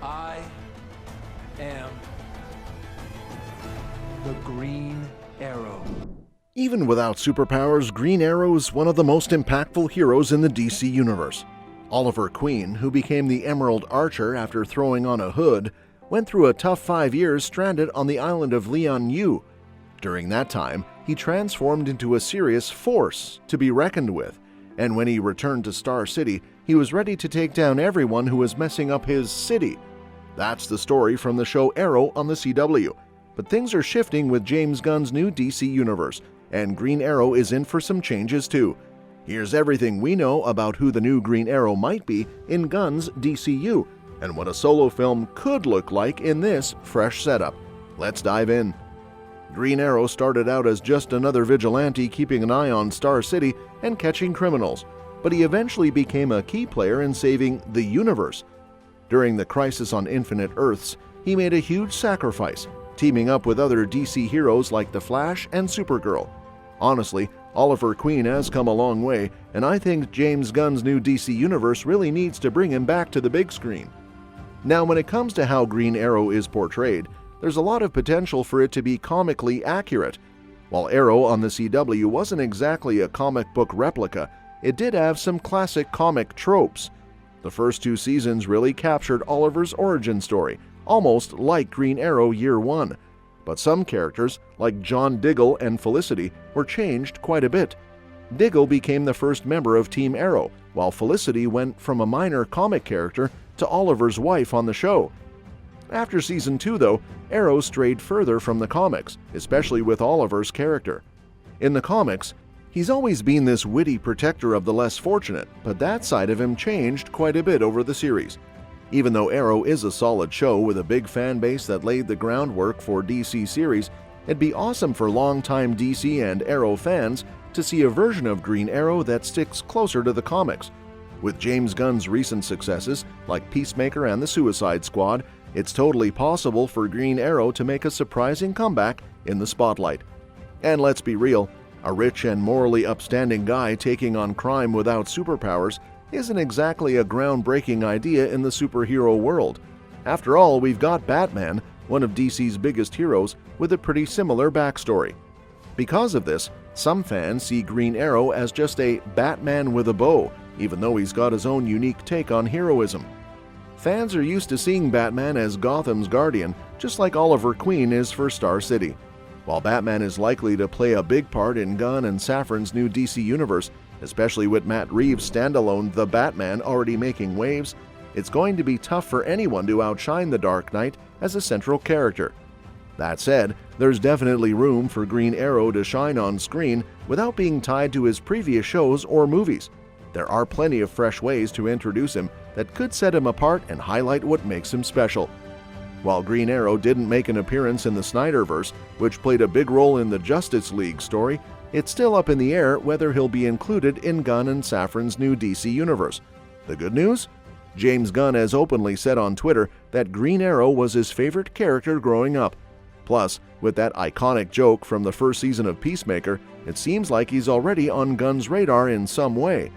I am the Green Arrow. Even without superpowers, Green Arrow is one of the most impactful heroes in the DC universe. Oliver Queen, who became the Emerald Archer after throwing on a hood, went through a tough 5 years stranded on the island of Lian Yu. During that time, he transformed into a serious force to be reckoned with, and when he returned to Star City, he was ready to take down everyone who was messing up his city. That's the story from the show Arrow on the CW. But things are shifting with James Gunn's new DC universe, and Green Arrow is in for some changes too. Here's everything we know about who the new Green Arrow might be in Gunn's DCU, and what a solo film could look like in this fresh setup. Let's dive in. Green Arrow started out as just another vigilante keeping an eye on Star City and catching criminals, but he eventually became a key player in saving the universe. During the Crisis on Infinite Earths, he made a huge sacrifice, teaming up with other DC heroes like The Flash and Supergirl. Honestly, Oliver Queen has come a long way, and I think James Gunn's new DC universe really needs to bring him back to the big screen. Now, when it comes to how Green Arrow is portrayed, there's a lot of potential for it to be comically accurate. While Arrow on the CW wasn't exactly a comic book replica, it did have some classic comic tropes. The first 2 seasons really captured Oliver's origin story, almost like Green Arrow Year 1. But some characters, like John Diggle and Felicity, were changed quite a bit. Diggle became the first member of Team Arrow, while Felicity went from a minor comic character to Oliver's wife on the show. After Season 2, though, Arrow strayed further from the comics, especially with Oliver's character. In the comics, he's always been this witty protector of the less fortunate, but that side of him changed quite a bit over the series. Even though Arrow is a solid show with a big fan base that laid the groundwork for DC series, it'd be awesome for longtime DC and Arrow fans to see a version of Green Arrow that sticks closer to the comics. With James Gunn's recent successes, like Peacemaker and the Suicide Squad, it's totally possible for Green Arrow to make a surprising comeback in the spotlight. And let's be real, a rich and morally upstanding guy taking on crime without superpowers isn't exactly a groundbreaking idea in the superhero world. After all, we've got Batman, one of DC's biggest heroes, with a pretty similar backstory. Because of this, some fans see Green Arrow as just a Batman with a bow, even though he's got his own unique take on heroism. Fans are used to seeing Batman as Gotham's guardian, just like Oliver Queen is for Star City. While Batman is likely to play a big part in Gunn and Safran's new DC universe, especially with Matt Reeves' standalone The Batman already making waves, it's going to be tough for anyone to outshine the Dark Knight as a central character. That said, there's definitely room for Green Arrow to shine on screen without being tied to his previous shows or movies. There are plenty of fresh ways to introduce him that could set him apart and highlight what makes him special. While Green Arrow didn't make an appearance in the Snyderverse, which played a big role in the Justice League story, it's still up in the air whether he'll be included in Gunn and Safran's new DC universe. The good news? James Gunn has openly said on Twitter that Green Arrow was his favorite character growing up. Plus, with that iconic joke from the first season of Peacemaker, it seems like he's already on Gunn's radar in some way.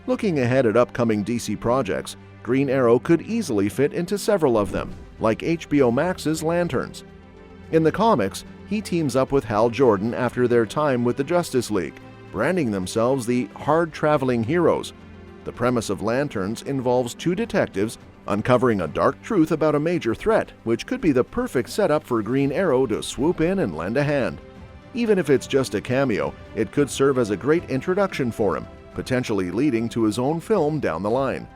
Looking ahead at upcoming DC projects, Green Arrow could easily fit into several of them, like HBO Max's Lanterns. In the comics, he teams up with Hal Jordan after their time with the Justice League, branding themselves the hard-traveling heroes. The premise of Lanterns involves 2 detectives uncovering a dark truth about a major threat, which could be the perfect setup for Green Arrow to swoop in and lend a hand. Even if it's just a cameo, it could serve as a great introduction for him, potentially leading to his own film down the line.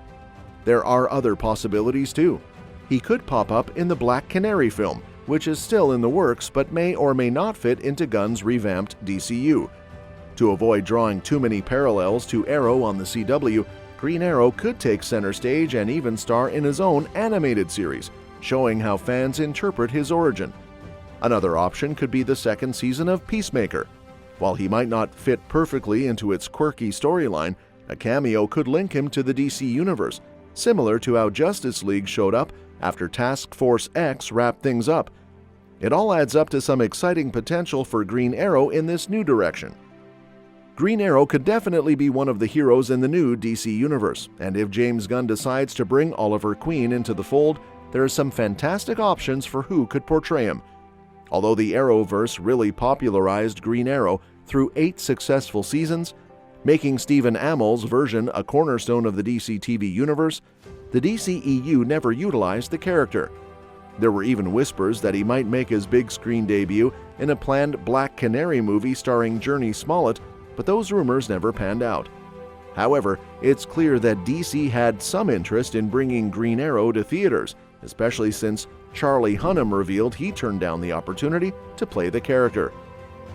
There are other possibilities too. He could pop up in the Black Canary film, which is still in the works but may or may not fit into Gunn's revamped DCU. To avoid drawing too many parallels to Arrow on the CW, Green Arrow could take center stage and even star in his own animated series, showing how fans interpret his origin. Another option could be the second season of Peacemaker. While he might not fit perfectly into its quirky storyline, a cameo could link him to the DC universe, similar to how Justice League showed up after Task Force X wrapped things up. It all adds up to some exciting potential for Green Arrow in this new direction. Green Arrow could definitely be one of the heroes in the new DC universe, and if James Gunn decides to bring Oliver Queen into the fold, there are some fantastic options for who could portray him. Although the Arrowverse really popularized Green Arrow through 8 successful seasons, making Stephen Amell's version a cornerstone of the DC TV universe, the DCEU never utilized the character. There were even whispers that he might make his big screen debut in a planned Black Canary movie starring Journey Smollett, but those rumors never panned out. However, it's clear that DC had some interest in bringing Green Arrow to theaters, especially since Charlie Hunnam revealed he turned down the opportunity to play the character.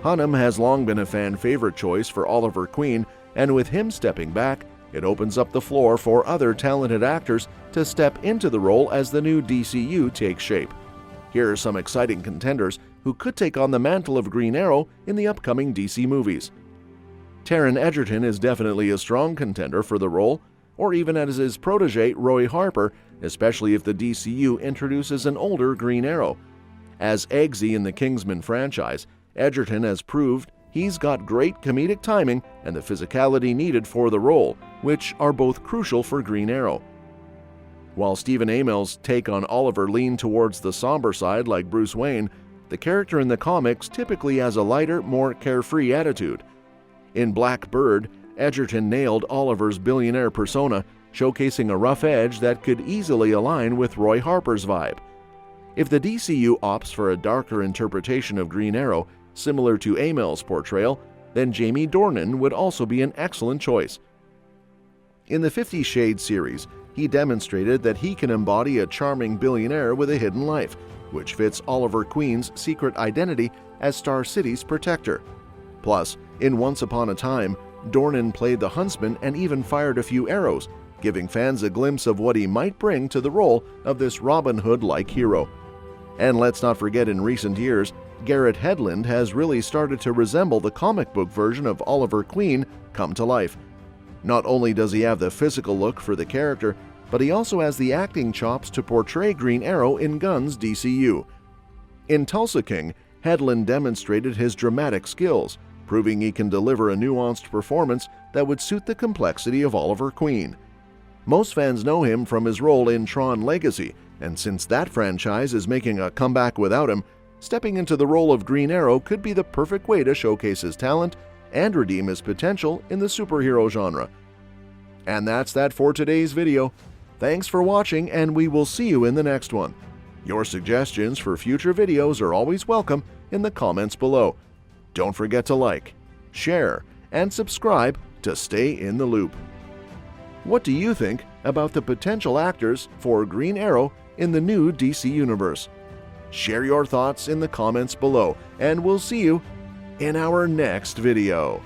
Hunnam has long been a fan favorite choice for Oliver Queen, and with him stepping back, it opens up the floor for other talented actors to step into the role as the new DCU takes shape. Here are some exciting contenders who could take on the mantle of Green Arrow in the upcoming DC movies. Taron Egerton is definitely a strong contender for the role, or even as his protege Roy Harper, especially if the DCU introduces an older Green Arrow. As Eggsy in the Kingsman franchise, Egerton has proved he's got great comedic timing and the physicality needed for the role, which are both crucial for Green Arrow. While Stephen Amell's take on Oliver leaned towards the somber side like Bruce Wayne, the character in the comics typically has a lighter, more carefree attitude. In Black Bird, Egerton nailed Oliver's billionaire persona, showcasing a rough edge that could easily align with Roy Harper's vibe. If the DCU opts for a darker interpretation of Green Arrow, similar to Amell's portrayal, then Jamie Dornan would also be an excellent choice. In the 50 Shades series, he demonstrated that he can embody a charming billionaire with a hidden life, which fits Oliver Queen's secret identity as Star City's protector. Plus, in Once Upon a Time, Dornan played the huntsman and even fired a few arrows, giving fans a glimpse of what he might bring to the role of this Robin Hood-like hero. And let's not forget, in recent years, Garrett Hedlund has really started to resemble the comic book version of Oliver Queen come to life. Not only does he have the physical look for the character, but he also has the acting chops to portray Green Arrow in Gunn's DCU. In Tulsa King, Hedlund demonstrated his dramatic skills, proving he can deliver a nuanced performance that would suit the complexity of Oliver Queen. Most fans know him from his role in Tron Legacy, and since that franchise is making a comeback without him, stepping into the role of Green Arrow could be the perfect way to showcase his talent and redeem his potential in the superhero genre. And that's that for today's video. Thanks for watching, and we will see you in the next one. Your suggestions for future videos are always welcome in the comments below. Don't forget to like, share, and subscribe to stay in the loop. What do you think about the potential actors for Green Arrow in the new DC Universe? Share your thoughts in the comments below, and we'll see you in our next video.